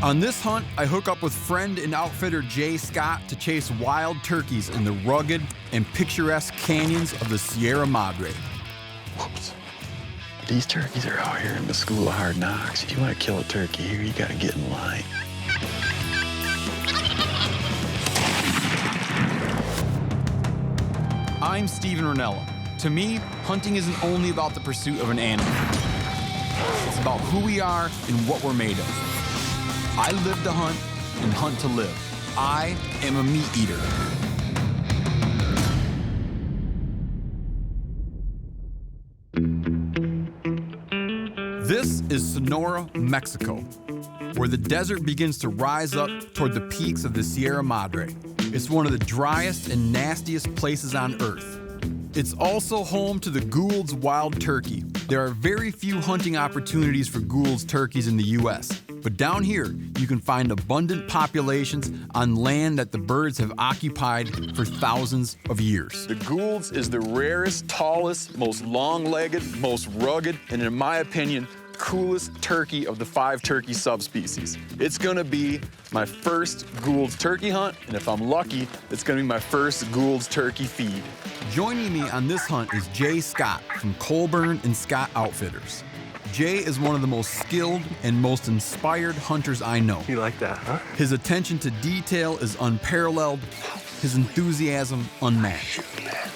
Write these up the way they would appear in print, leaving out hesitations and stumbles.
On this hunt, I hook up with friend and outfitter Jay Scott to chase wild turkeys in the rugged and picturesque canyons of the Sierra Madre. Whoops. These turkeys are out here in the school of hard knocks. If you want to kill a turkey here, you got to get in line. I'm Stephen Rinella. To me, hunting isn't only about the pursuit of an animal. It's about who we are and what we're made of. I live to hunt and hunt to live. I am a meat eater. This is Sonora, Mexico, where the desert begins to rise up toward the peaks of the Sierra Madre. It's one of the driest and nastiest places on Earth. It's also home to the Gould's wild turkey. There are very few hunting opportunities for Gould's turkeys in the U.S., but down here, you can find abundant populations on land that the birds have occupied for thousands of years. The Gould's is the rarest, tallest, most long-legged, most rugged, and in my opinion, coolest turkey of the 5 turkey subspecies. It's gonna be my first Gould's turkey hunt, and if I'm lucky, it's gonna be my first Gould's turkey feed. Joining me on this hunt is Jay Scott from Colburn and Scott Outfitters. Jay is one of the most skilled and most inspired hunters I know. You like that, huh? His attention to detail is unparalleled, his enthusiasm unmatched.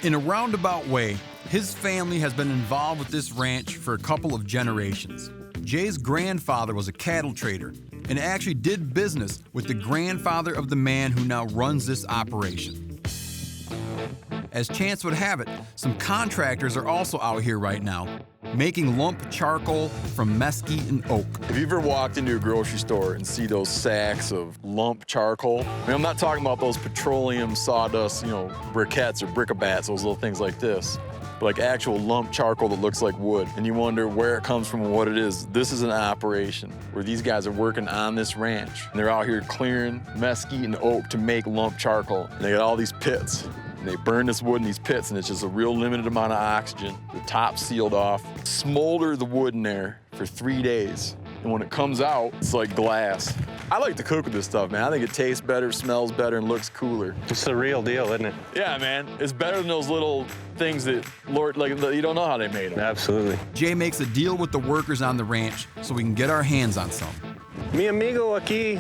In a roundabout way, his family has been involved with this ranch for a couple of generations. Jay's grandfather was a cattle trader and actually did business with the grandfather of the man who now runs this operation. As chance would have it, some contractors are also out here right now, making lump charcoal from mesquite and oak. Have you ever walked into a grocery store and see those sacks of lump charcoal? I mean, I'm not talking about those petroleum sawdust, briquettes or bric-a-bats, those little things like this, but like actual lump charcoal that looks like wood. And you wonder where it comes from and what it is. This is an operation where these guys are working on this ranch, and they're out here clearing mesquite and oak to make lump charcoal. And they got all these pits. And they burn this wood in these pits, and it's just a real limited amount of oxygen. The top's sealed off. Smolder the wood in there for 3 days. And when it comes out, it's like glass. I like to cook with this stuff, man. I think it tastes better, smells better, and looks cooler. It's the real deal, isn't it? Yeah, man. It's better than those little things that, you don't know how they made them. Absolutely. Jay makes a deal with the workers on the ranch so we can get our hands on some. Mi amigo aquí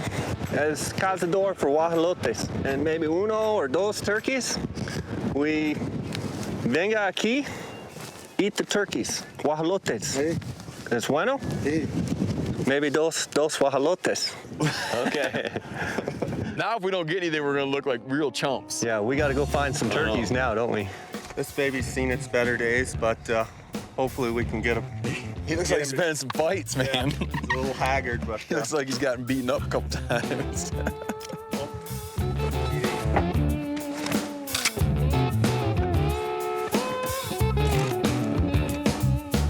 es cazador for guajolotes, and maybe uno or dos turkeys. We venga aquí, eat the turkeys, guajolotes. Sí. ¿Es bueno? Sí. Maybe dos guajolotes. Okay. Now if we don't get anything, we're gonna look like real chumps. Yeah, we gotta go find some turkeys now, don't we? This baby's seen its better days, but hopefully we can get him. He looks like he's been in some fights, man. Yeah, he's a little haggard, but... He looks like he's gotten beaten up a couple times.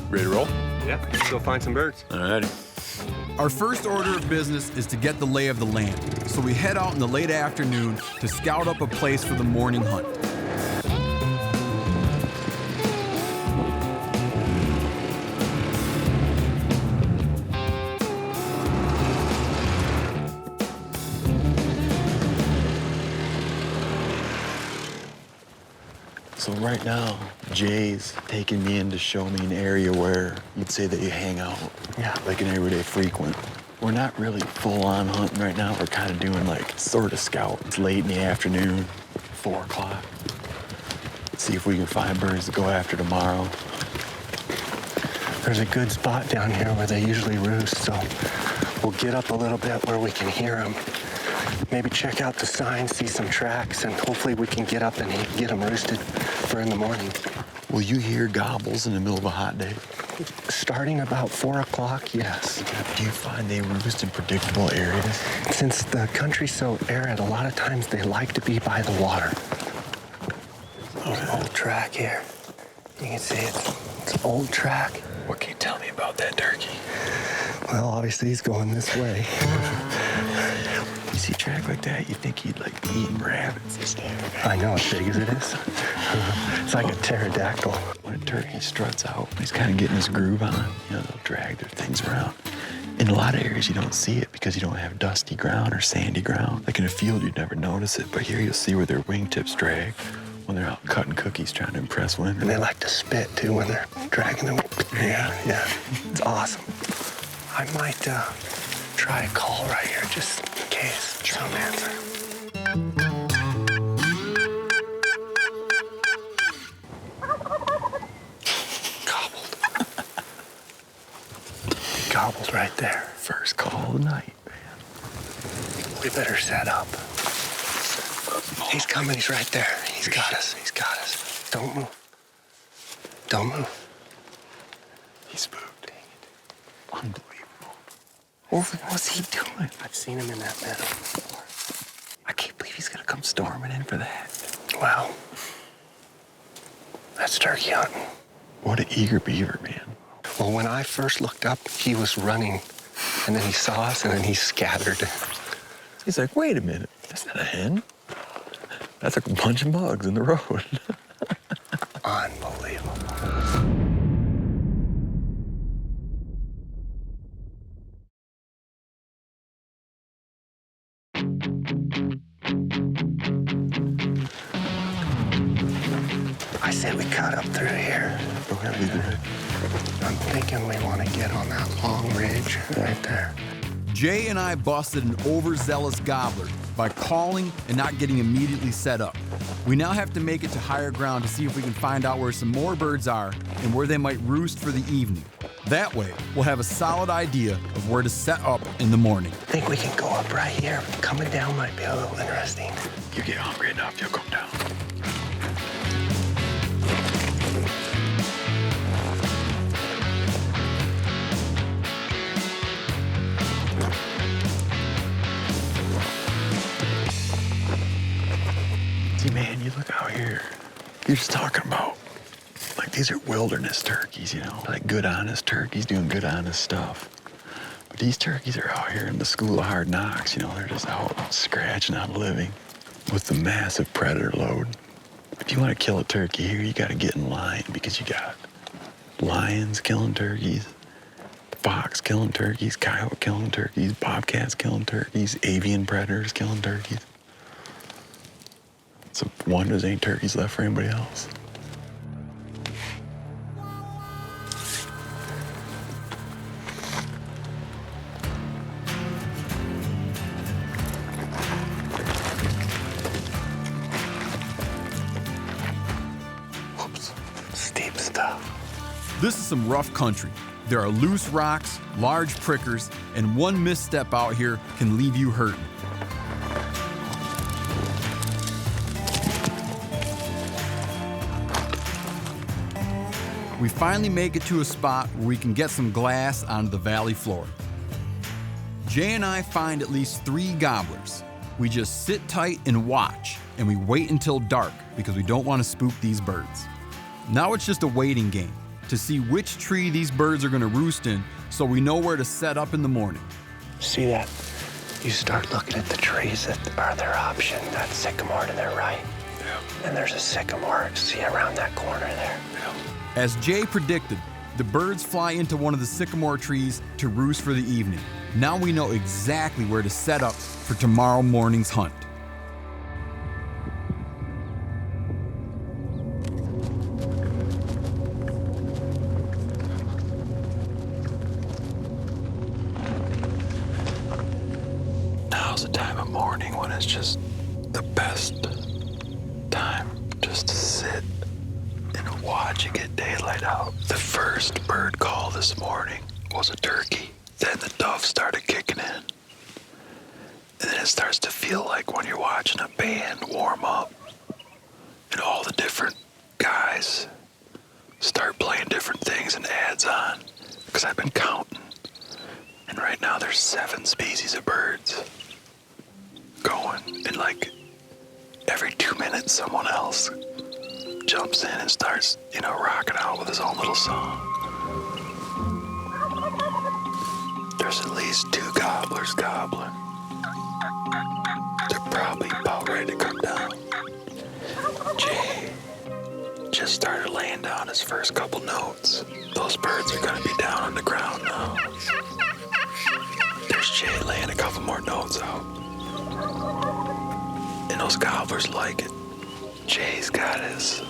Ready to roll? Yeah, let's go find some birds. All righty. Our first order of business is to get the lay of the land, so we head out in the late afternoon to scout up a place for the morning hunt. So right now, Jay's taking me in to show me an area where you'd say that you hang out. Yeah. Like an everyday frequent. We're not really full-on hunting right now. We're kind of doing like sort of scout. It's late in the afternoon, 4 o'clock. See if we can find birds to go after tomorrow. There's a good spot down here where they usually roost, so we'll get up a little bit where we can hear them. Maybe check out the signs, see some tracks, and hopefully we can get up and get them roosted for in the morning. Will you hear gobbles in the middle of a hot day? Starting about 4 o'clock, yes. Do you find they roost in predictable areas? Since the country's so arid, a lot of times they like to be by the water. There's an old track here. You can see it's an old track. What can you tell me about that turkey? Well, obviously he's going this way. You see a track like that, you think he'd like be eating rabbits. I know, as big as it is. It's like a pterodactyl. When a turkey struts out, he's kind of getting his groove on. They'll drag their things around. In a lot of areas, you don't see it because you don't have dusty ground or sandy ground. Like in a field, you'd never notice it, but here you'll see where their wingtips drag when they're out cutting cookies trying to impress women. And they like to spit, too, when they're dragging them. Yeah. It's awesome. I might try a call right here, just in case. Some answer. Gobbled right there. First call of the night, man. We better set up. He's coming, he's right there. He's got us. Don't move. Don't move. He's spooked. Dang it. Unbelievable. What's he doing? I've seen him in that meadow before. I can't believe he's gonna come storming in for that. Wow. That's turkey hunting. What an eager beaver, man. Well, when I first looked up, he was running, and then he saw us, and then he scattered. He's like, wait a minute, that's not a hen. That's a bunch of mugs in the road. Unbelievable. I say we cut up through here. I'm thinking we want to get on that long ridge right there. Jay and I busted an overzealous gobbler by calling and not getting immediately set up. We now have to make it to higher ground to see if we can find out where some more birds are and where they might roost for the evening. That way, we'll have a solid idea of where to set up in the morning. I think we can go up right here. Coming down might be a little interesting. You get hungry enough, you'll come down. See, man, you look out here. You're just talking about, like, these are wilderness turkeys, you know? Like good, honest turkeys doing good, honest stuff. But these turkeys are out here in the school of hard knocks, you know? They're just out scratching out a living with the massive predator load. If you want to kill a turkey here, you got to get in line because you got lions killing turkeys, fox killing turkeys, coyote killing turkeys, bobcats killing turkeys, avian predators killing turkeys. It's a wonder there ain't turkeys left for anybody else. Whoops. Steep stuff. This is some rough country. There are loose rocks, large prickers, and one misstep out here can leave you hurting. We finally make it to a spot where we can get some glass onto the valley floor. Jay and I find at least 3 gobblers. We just sit tight and watch, and we wait until dark because we don't want to spook these birds. Now it's just a waiting game to see which tree these birds are going to roost in so we know where to set up in the morning. See that? You start looking at the trees that are their option. That sycamore to their right. Yeah. And there's a sycamore, see, around that corner there. Yeah. As Jay predicted, the birds fly into one of the sycamore trees to roost for the evening. Now we know exactly where to set up for tomorrow morning's hunt. Now's the time of morning when it's just the best time just to sit and watch it get daylight out. The first bird call this morning was a turkey. Then the doves started kicking in. And then it starts to feel like when you're watching a band warm up and all the different guys start playing different things and ads on. Because I've been counting. And right now there's 7 species of birds going. And like every 2 minutes someone else jumps in and starts, rocking out with his own little song. There's at least 2 gobblers gobbling. They're probably about ready to come down. Jay just started laying down his first couple notes. Those birds are gonna be down on the ground now. Jay laying a couple more notes out. And those gobblers like it. Jay's got his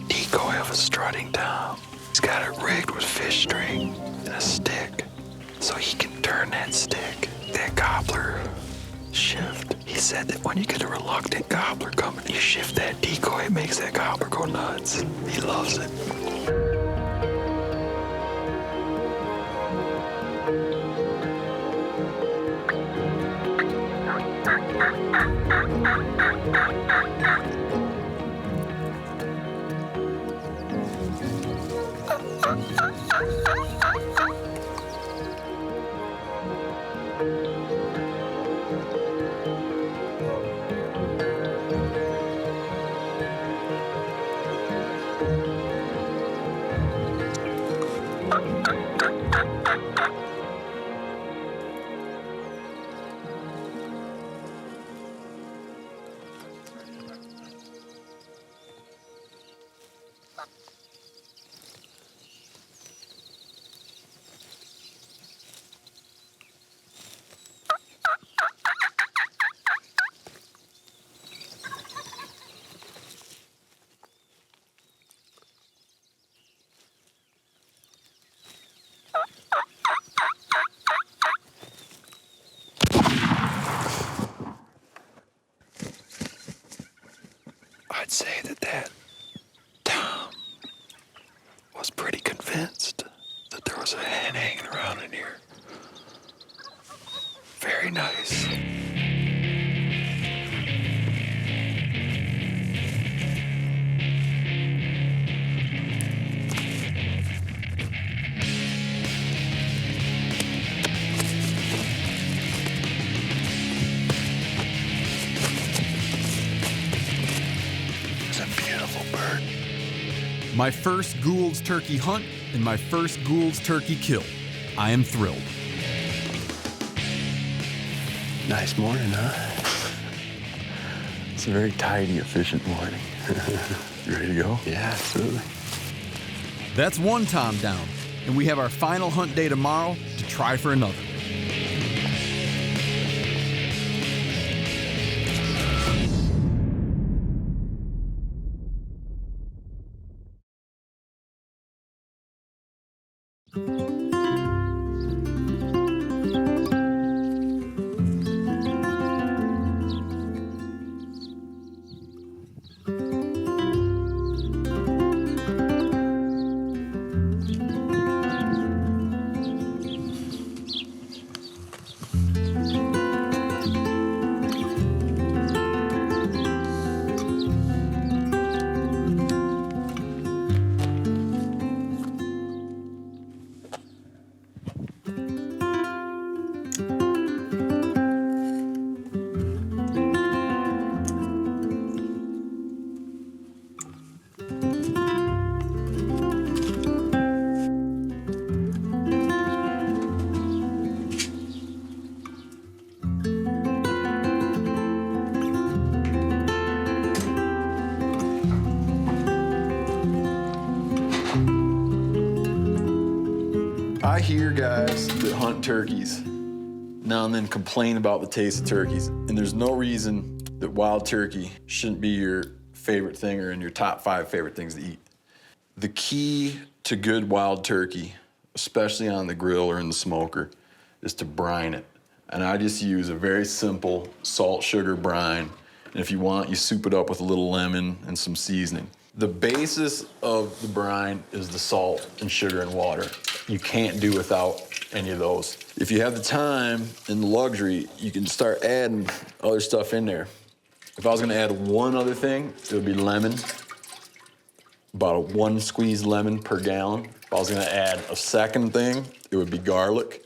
decoy of a strutting tom. He's got it rigged with fish string and a stick. So he can turn that stick, that gobbler shift. He said that when you get a reluctant gobbler coming, you shift that decoy, it makes that gobbler go nuts. He loves it. I'd say that Tom was pretty convinced that there was a hen hanging around in here. Very nice. My first Gould's turkey hunt and my first Gould's turkey kill. I am thrilled. Nice morning, huh? It's a very tidy, efficient morning. You ready to go? Yeah, absolutely. That's one tom down, and we have our final hunt day tomorrow to try for another. I hear guys that hunt turkeys now and then complain about the taste of turkeys, and there's no reason that wild turkey shouldn't be your favorite thing or in your top 5 favorite things to eat. The key to good wild turkey, especially on the grill or in the smoker, is to brine it. And I just use a very simple salt, sugar brine. And if you want, you soup it up with a little lemon and some seasoning. The basis of the brine is the salt and sugar and water. You can't do without any of those. If you have the time and the luxury, you can start adding other stuff in there. If I was gonna add one other thing, it would be lemon. About 1 squeezed lemon per gallon. If I was gonna add a second thing, it would be garlic.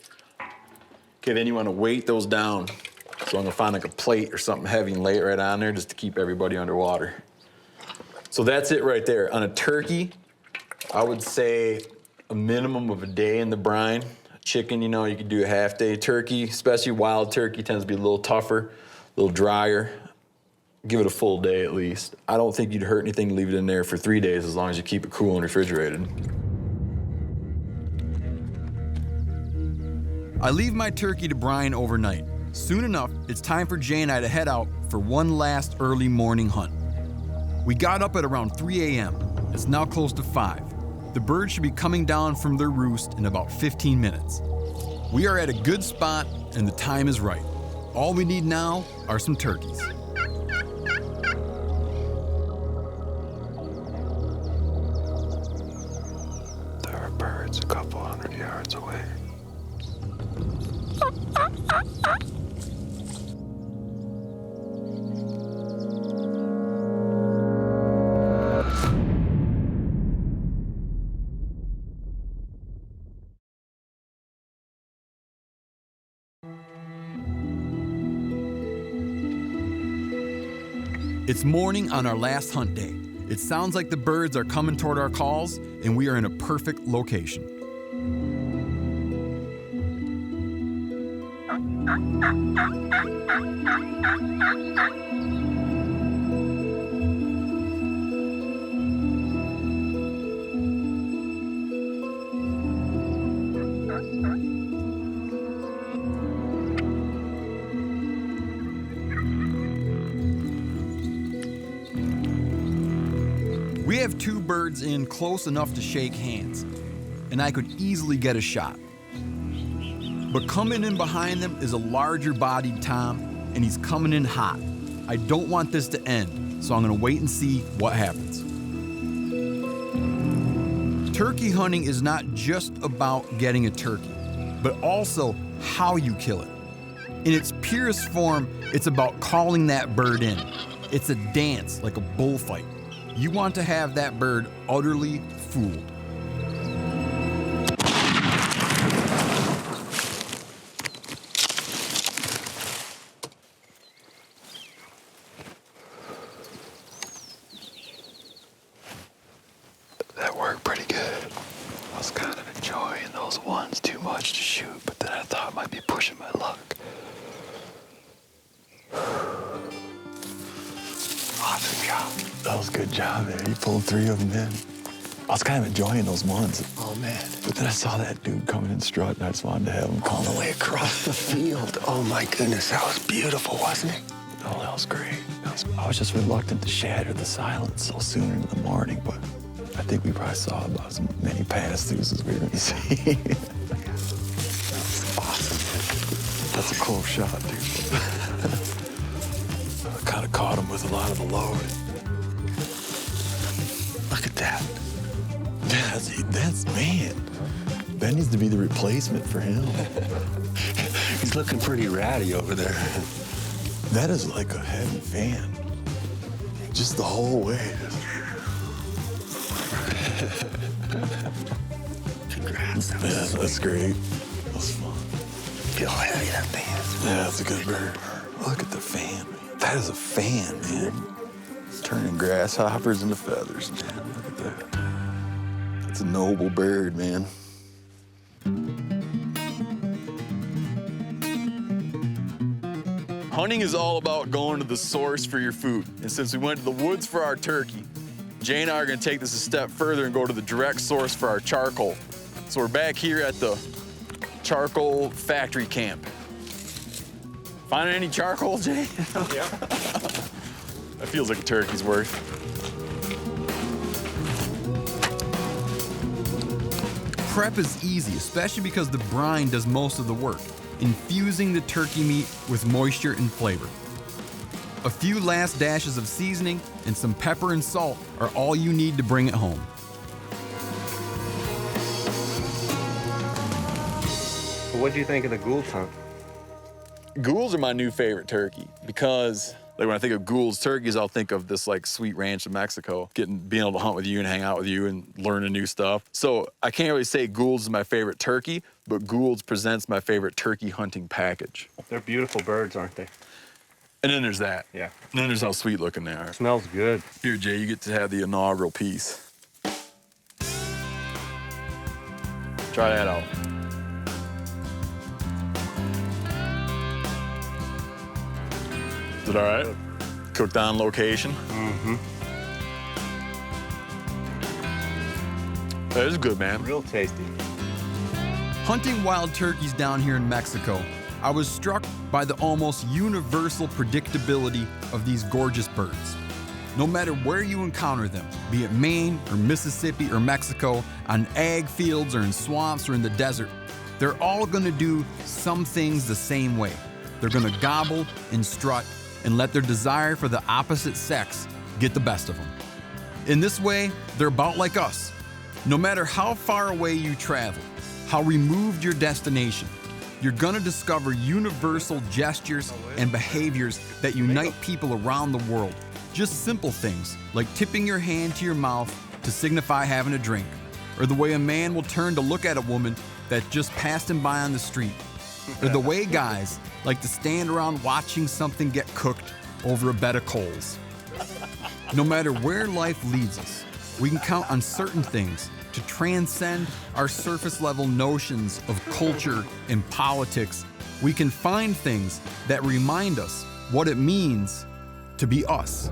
Okay, then you wanna weight those down. So I'm gonna find like a plate or something heavy and lay it right on there just to keep everybody underwater. So that's it right there. On a turkey, I would say a minimum of a day in the brine. Chicken, you know, you could do a half day. Turkey, especially wild turkey, tends to be a little tougher, a little drier. Give it a full day at least. I don't think you'd hurt anything to leave it in there for 3 days as long as you keep it cool and refrigerated. I leave my turkey to brine overnight. Soon enough, it's time for Jay and I to head out for one last early morning hunt. We got up at around 3 a.m. It's now close to 5. The birds should be coming down from their roost in about 15 minutes. We are at a good spot and the time is right. All we need now are some turkeys. There are birds a couple 100 yards away. It's morning on our last hunt day. It sounds like the birds are coming toward our calls, and we are in a perfect location. We have 2 birds in close enough to shake hands, and I could easily get a shot. But coming in behind them is a larger bodied tom, and he's coming in hot. I don't want this to end, so I'm gonna wait and see what happens. Turkey hunting is not just about getting a turkey, but also how you kill it. In its purest form, it's about calling that bird in. It's a dance, like a bullfight. You want to have that bird utterly fooled. That worked pretty good. I was kind of enjoying those ones too much to shoot, but then I thought I might be pushing my luck. Awesome job. That was a good job there. You pulled 3 of them in. I was kind of enjoying those ones. Oh, man. But then I saw that dude coming in strut, and I just wanted to have him come All the way across the field. Oh, my goodness. That was beautiful, wasn't it? Oh, that was great. I was just reluctant to shatter the silence so soon in the morning, but I think we probably saw about as many pass-throughs as we were going to see. That's awesome. That's a close shot, dude. I kind of caught him with a lot of the load. Look at that. That's man. That needs to be the replacement for him. He's looking pretty ratty over there. That is like a heavy fan. Just the whole way. Congrats. That Yeah, was that's great. That was fun. feel heavy, that fan. Yeah, that's a good bird. Look at the fan, man. That is a fan, man. Turning grasshoppers into feathers, man. Look at that. That's a noble bird, man. Hunting is all about going to the source for your food. And since we went to the woods for our turkey, Jay and I are gonna take this a step further and go to the direct source for our charcoal. So we're back here at the charcoal factory camp. Finding any charcoal, Jay? Yeah. That feels like a turkey's worth. Prep is easy, especially because the brine does most of the work, infusing the turkey meat with moisture and flavor. A few last dashes of seasoning and some pepper and salt are all you need to bring it home. What do you think of the Gould hunt? Goulds are my new favorite turkey because, like, when I think of Gould's turkeys, I'll think of this like sweet ranch in Mexico, being able to hunt with you and hang out with you and learning new stuff. So I can't really say Gould's is my favorite turkey, but Gould's presents my favorite turkey hunting package. They're beautiful birds, aren't they? And then there's that. Yeah. And then there's how sweet looking they are. Smells good. Here, Jay, you get to have the inaugural piece. Try that out. Is it all right? Cooked on location? Mm-hmm. That is good, man. Real tasty. Hunting wild turkeys down here in Mexico, I was struck by the almost universal predictability of these gorgeous birds. No matter where you encounter them, be it Maine or Mississippi or Mexico, on ag fields or in swamps or in the desert, they're all gonna do some things the same way. They're gonna gobble and strut and let their desire for the opposite sex get the best of them. In this way, they're about like us. No matter how far away you travel, how removed your destination, you're gonna discover universal gestures and behaviors that unite people around the world. Just simple things like tipping your hand to your mouth to signify having a drink, or the way a man will turn to look at a woman that just passed him by on the street, or the way guys like to stand around watching something get cooked over a bed of coals. No matter where life leads us, we can count on certain things to transcend our surface level notions of culture and politics. We can find things that remind us what it means to be us.